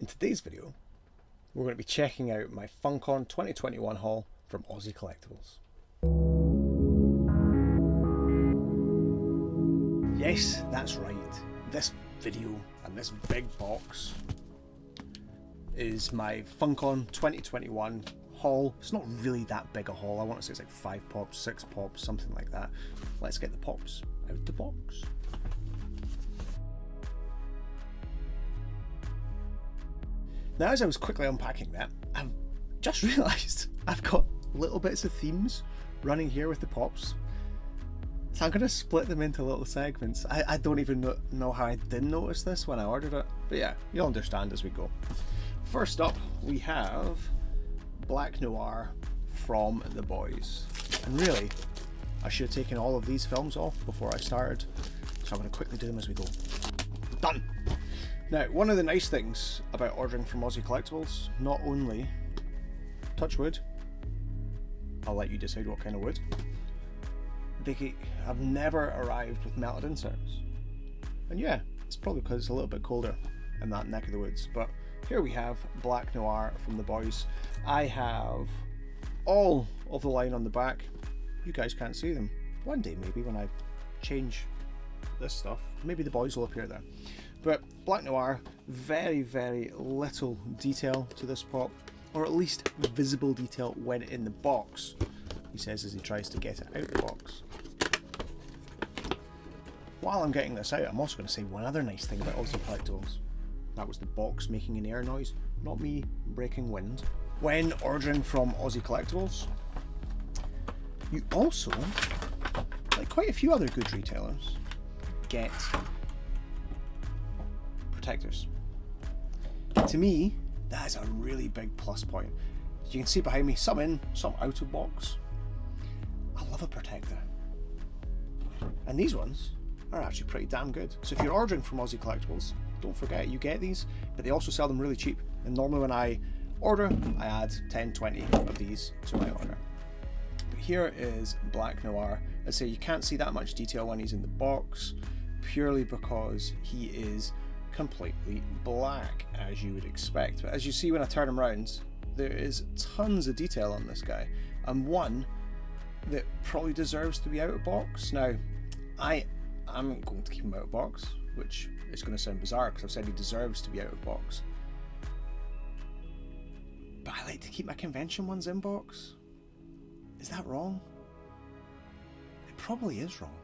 In today's video, we're going to be checking out my FunKon 2021 haul from Ozzie Collectables. Yes, that's right. This video and this big box is my FunKon 2021 haul. It's not really that big a haul. I want to say it's like 5 pops, 6 pops, something like that. Let's get the pops out the box. Now, as I was quickly unpacking that, I've just realised I've got little bits of themes running here with the pops. So I'm going to split them into little segments. I don't even know how I didn't notice this when I ordered it. But yeah, you'll understand as we go. First up, we have Black Noir from The Boys. And really, I should have taken all of these films off before I started. So I'm going to quickly do them as we go. Done! Now, one of the nice things about ordering from Ozzie Collectables, not only, touch wood, I'll let you decide what kind of wood, they have never arrived with melted inserts. And yeah, it's probably because it's a little bit colder in that neck of the woods. But here we have Black Noir from The Boys. I have all of the line on the back. You guys can't see them. One day maybe when I change this stuff, maybe The Boys will appear there. But Black Noir, very, very little detail to this pop, or at least visible detail when in the box, he says as he tries to get it out the box. While I'm getting this out, I'm also going to say one other nice thing about Ozzie Collectables. That was the box making an air noise, not me breaking wind. When ordering from Ozzie Collectables, you also, like quite a few other good retailers, get protectors. To me, that is a really big plus point. You can see behind me, some in, some out of box. I love a protector. And these ones are actually pretty damn good. So if you're ordering from Ozzie Collectables, don't forget you get these, but they also sell them really cheap. And normally when I order, I add 10, 20 of these to my order. But here is Black Noir. I say you can't see that much detail when he's in the box, purely because he is completely black, as you would expect. But as you see when I turn him around, there is tons of detail on this guy, and one that probably deserves to be out of box. Now, I am going to keep him out of box, which is going to sound bizarre because I've said he deserves to be out of box. But I like to keep my convention ones in box. Is that wrong? It probably is wrong.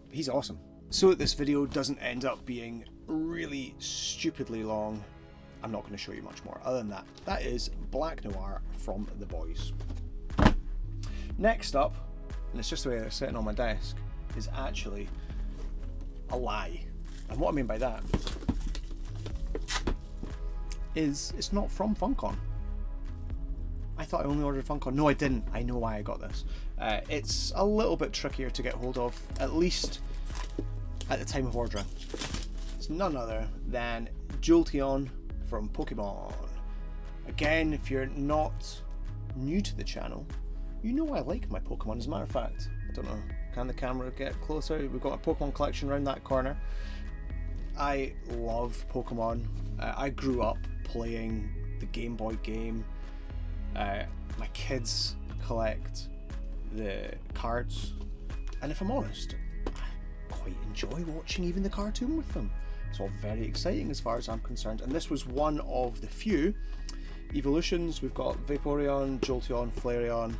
But he's awesome. So that this video doesn't end up being really stupidly long, I'm not going to show you much more. Other than that, that is Black Noir from The Boys. Next up, and it's just the way they're sitting on my desk, is actually a lie. And what I mean by that is it's not from FunKon. I thought I only ordered FunKon. No, I didn't. I know why I got this. It's a little bit trickier to get hold of, at least at the time of ordering. It's none other than Jolteon from Pokemon. Again, if you're not new to the channel, you know I like my Pokemon. As a matter of fact, I don't know, can the camera get closer? We've got a Pokemon collection around that corner. I love Pokemon. I grew up playing the Game Boy game. My kids collect the cards, and if I'm honest, I quite enjoy watching even the cartoon with them. It's all very exciting as far as I'm concerned, and this was one of the few evolutions. We've got Vaporeon, Jolteon, Flareon,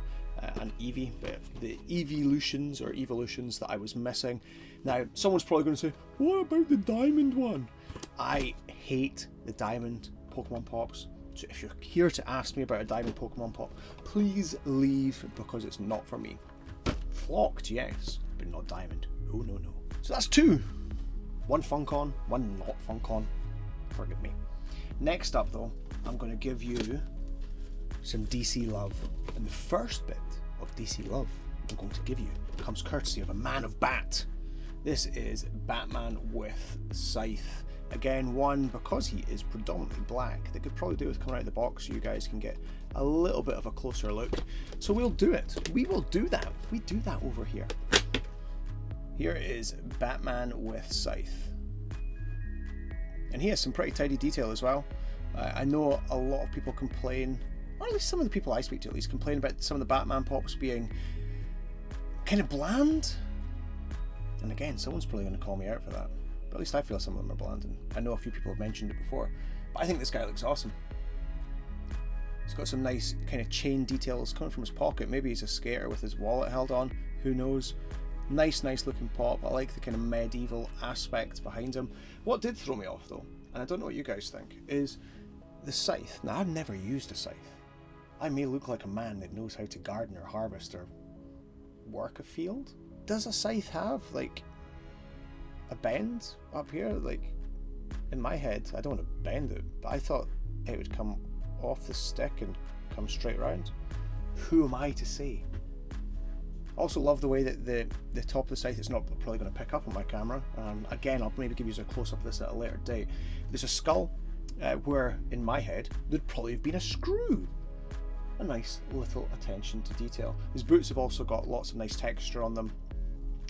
and Eevee, but the evolutions that I was missing. Now, someone's probably going to say, what about the diamond one? I hate the diamond Pokemon Pops. So if you're here to ask me about a diamond Pokemon Pop, please leave, because it's not for me. Flocked, yes, but not diamond. Oh no, no. So that's 2. One FunKon, one not FunKon. Forgive me. Next up though, I'm going to give you some DC love. And the first bit of DC love I'm going to give you comes courtesy of a man of bat. This is Batman with Scythe. Again, one, because he is predominantly black, they could probably do with coming out of the box so you guys can get a little bit of a closer look. So we'll do it. We will do that. We do that over here. Here is Batman with Scythe. And he has some pretty tidy detail as well. I know a lot of people complain, or at least some of the people I speak to at least, complain about some of the Batman pops being kind of bland. And again, someone's probably going to call me out for that. But at least I feel some of them are bland, and I know a few people have mentioned it before. But I think this guy looks awesome. He's got some nice kind of chain details coming from his pocket. Maybe he's a skater with his wallet held on. Who knows? Nice looking pop. I like the kind of medieval aspect behind him. What did throw me off though, and I don't know what you guys think, is the scythe. Now, I've never used a scythe. I may look like a man that knows how to garden or harvest or work a field. Does a scythe have like a bend up here? Like, in my head, I don't want to bend it, but I thought it would come off the stick and come straight round. Who am I to say? Also love the way that the top of the scythe is not probably going to pick up on my camera. Again, I'll maybe give you a close-up of this at a later date. There's a skull where, in my head, there'd probably have been a screw. A nice little attention to detail. His boots have also got lots of nice texture on them.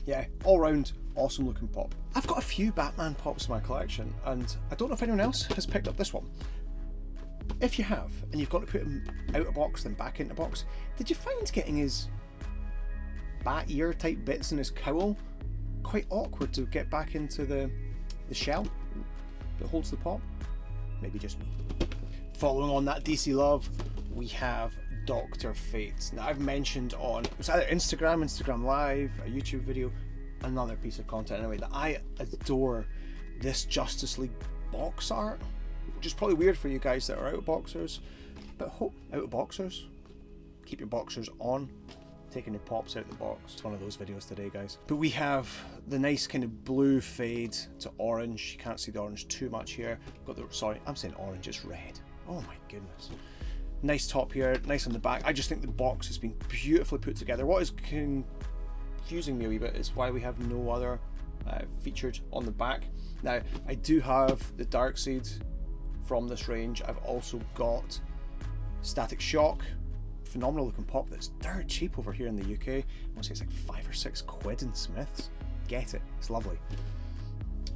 Yeah, all round, awesome looking pop. I've got a few Batman pops in my collection, and I don't know if anyone else has picked up this one. If you have, and you've got to put him out of box then back into box, did you find getting his bat ear type bits in his cowl quite awkward to get back into the shell that holds the pop? Maybe just me. Following on that DC love, we have Dr. Fate. Now, I've mentioned on, it was either Instagram Live, a YouTube video, another piece of content anyway, that I adore this Justice League box art, which is probably weird for you guys that are out of boxers, but out of boxers, keep your boxers on, taking the pops out of the box. It's one of those videos today, guys. But we have the nice kind of blue fade to orange. You can't see the orange too much here. Got the, sorry, I'm saying orange, it's red. Oh my goodness. Nice top here, nice on the back. I just think the box has been beautifully put together. What is confusing me a wee bit is why we have no other featured on the back. Now, I do have the Darkseid from this range. I've also got Static Shock. Phenomenal looking pop that's dirt cheap over here in the UK. I want to say it's like 5 or 6 quid in Smiths. Get it, it's lovely.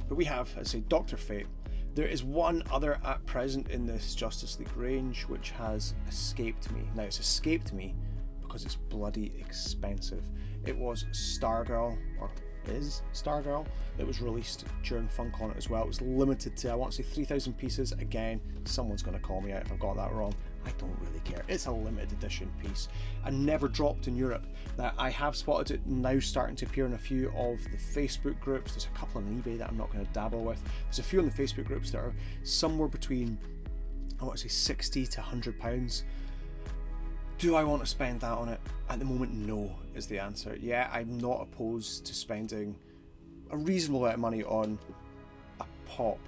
But we have, as I say, Dr. Fate. There is one other at present in this Justice League range which has escaped me. Now, it's escaped me because it's bloody expensive. It was Stargirl, or is Stargirl, that was released during FunKon as well. It was limited to, I want to say, 3,000 pieces. Again, someone's going to call me out if I've got that wrong. I don't really care. It's a limited edition piece and never dropped in Europe. Now, I have spotted it now starting to appear in a few of the Facebook groups. There's a couple on eBay that I'm not going to dabble with. There's a few on the Facebook groups that are somewhere between, I want to say, 60 to 100 pounds. Do I want to spend that on it? At the moment, no is the answer. Yeah, I'm not opposed to spending a reasonable amount of money on a pop.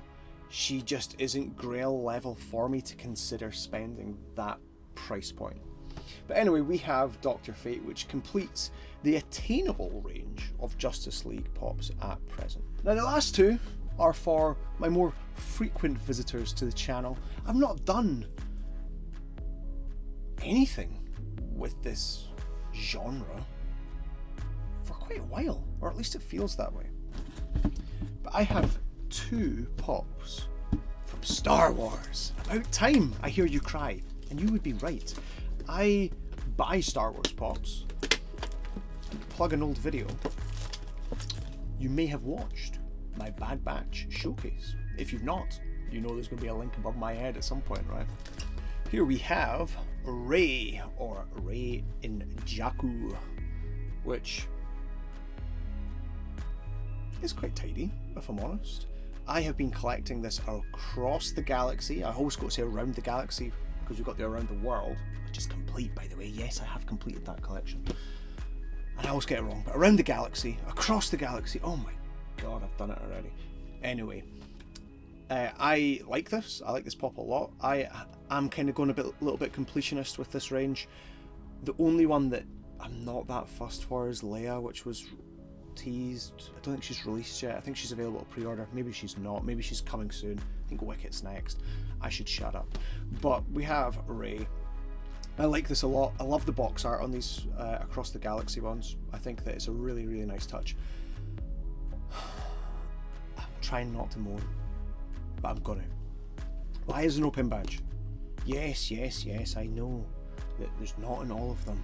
She just isn't Grail level for me to consider spending that price point. But anyway, we have Dr. Fate, which completes the attainable range of Justice League pops at present. Now, the last two are for my more frequent visitors to the channel. I've not done anything with this genre for quite a while, or at least it feels that way. But I have 2 pops from Star Wars. About time, I hear you cry, and you would be right. I buy Star Wars pops. And plug an old video. You may have watched my Bad Batch showcase. If you've not, you know there's going to be a link above my head at some point, right? Here we have Rey, or Rey in Jakku, which is quite tidy, if I'm honest. I have been collecting this across the galaxy. I always got to say around the galaxy because we've got the around the world, which is complete, by the way. Yes, I have completed that collection. And I always get it wrong, but around the galaxy, across the galaxy. Oh my god, I've done it already. Anyway, I like this. I like this pop a lot. I'm kind of going a little bit completionist with this range. The only one that I'm not that fussed for is Leia, which was teased. I don't think she's released yet. I think she's available to pre-order. Maybe she's not. Maybe she's coming soon. I think Wicket's next. I should shut up. But we have Rey. I like this a lot. I love the box art on these across the galaxy ones. I think that it's a really, really nice touch. I'm trying not to moan. but I'm gonna. Why is there no pin badge? Yes, yes, yes, I know that there's not in all of them.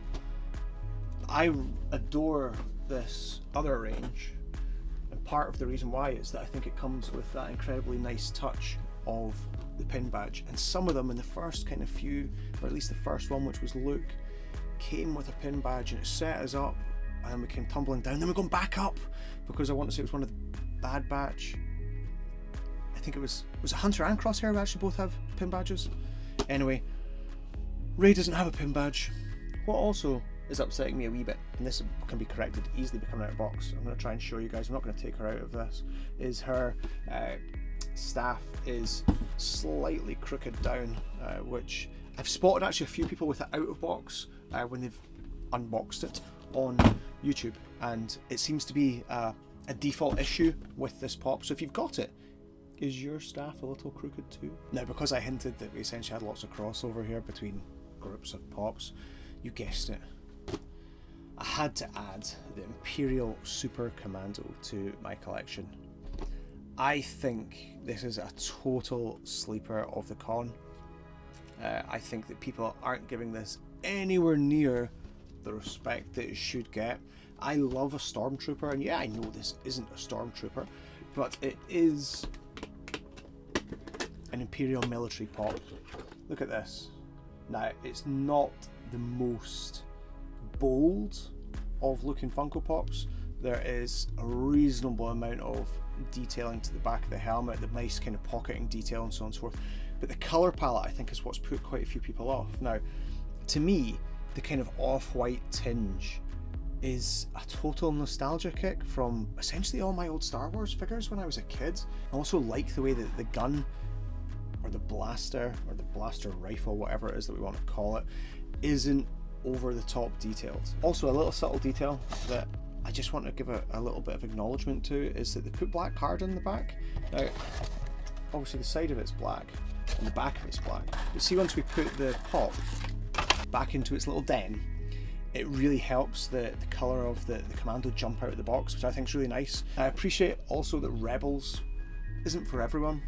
I adore this other range, and part of the reason why is that I think it comes with that incredibly nice touch of the pin badge, and some of them in the first kind of few, or at least the first one, which was Luke, came with a pin badge and it set us up, and then we came tumbling down, then we're going back up, because I want to say it was one of the bad batch. I think it was it Hunter and Crosshair who actually both have pin badges? Anyway, Ray doesn't have a pin badge. What also is upsetting me a wee bit, and this can be corrected easily by coming out of box, I'm going to try and show you guys, I'm not going to take her out of this, is her staff is slightly crooked down, which I've spotted actually a few people with it out of box when they've unboxed it on YouTube, and it seems to be a default issue with this pop. So if you've got it, is your staff a little crooked too? Now, because I hinted that we essentially had lots of crossover here between groups of pops, you guessed it, I had to add the Imperial Super Commando to my collection. I think this is a total sleeper of the con. I think that people aren't giving this anywhere near the respect that it should get. I love a Stormtrooper, and yeah, I know this isn't a Stormtrooper, but it is an Imperial military pop. Look at this. Now, it's not the most bold of looking Funko Pops. There is a reasonable amount of detailing to the back of the helmet, the nice kind of pocketing detail and so on and so forth. But the colour palette, I think, is what's put quite a few people off. Now, to me, the kind of off-white tinge is a total nostalgia kick from essentially all my old Star Wars figures when I was a kid. I also like the way that the gun, or the blaster rifle, whatever it is that we want to call it, isn't over the top detailed. Also, a little subtle detail that I just want to give a little bit of acknowledgement to is that they put black card in the back. Now, obviously the side of it's black and the back of it's black, but see, once we put the pop back into its little den, it really helps the colour of the Commando jump out of the box, which I think is really nice. I appreciate also that Rebels isn't for everyone.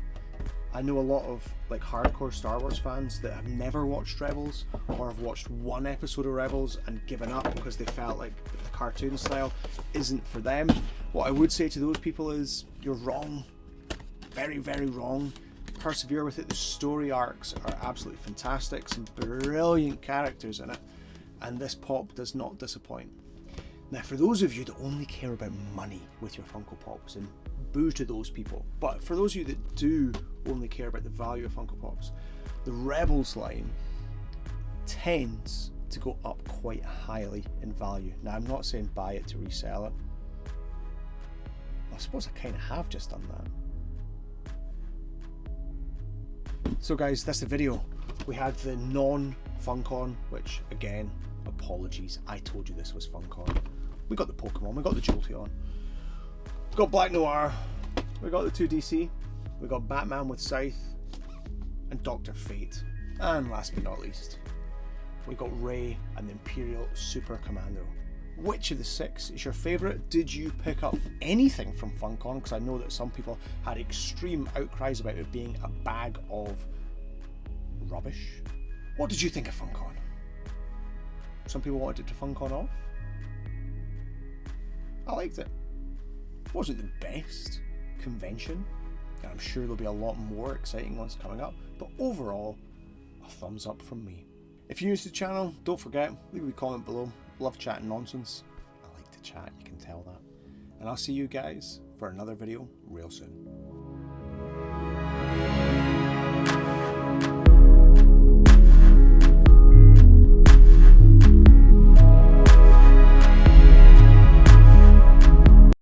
I know a lot of like hardcore Star Wars fans that have never watched Rebels, or have watched one episode of Rebels and given up because they felt like the cartoon style isn't for them. What I would say to those people is, you're wrong. Very, very wrong. Persevere with it. The story arcs are absolutely fantastic, some brilliant characters in it, and this pop does not disappoint. Now, for those of you that only care about money with your Funko Pops, and boo to those people, but for those of you that do only care about the value of Funko Pops, the Rebels line tends to go up quite highly in value. Now, I'm not saying buy it to resell it. I suppose I kind of have just done that. So guys, that's the video. We had the non-FunKon, which again, apologies, I told you this was FunKon. We got the Pokemon, we got the Jolteon, we got Black Noir, we got the 2DC, we got Batman with Scythe, and Dr. Fate. And last but not least, we got Rey and the Imperial Super Commando. Which of the six is your favourite? Did you pick up anything from FunKon? Because I know that some people had extreme outcries about it being a bag of rubbish. What did you think of FunKon? Some people wanted it to FunKon off. I liked it. It wasn't the best convention, and I'm sure there'll be a lot more exciting ones coming up, but overall, a thumbs up from me. If you're new to the channel, don't forget, leave a comment below. Love chatting nonsense. I like to chat, you can tell that. And I'll see you guys for another video real soon.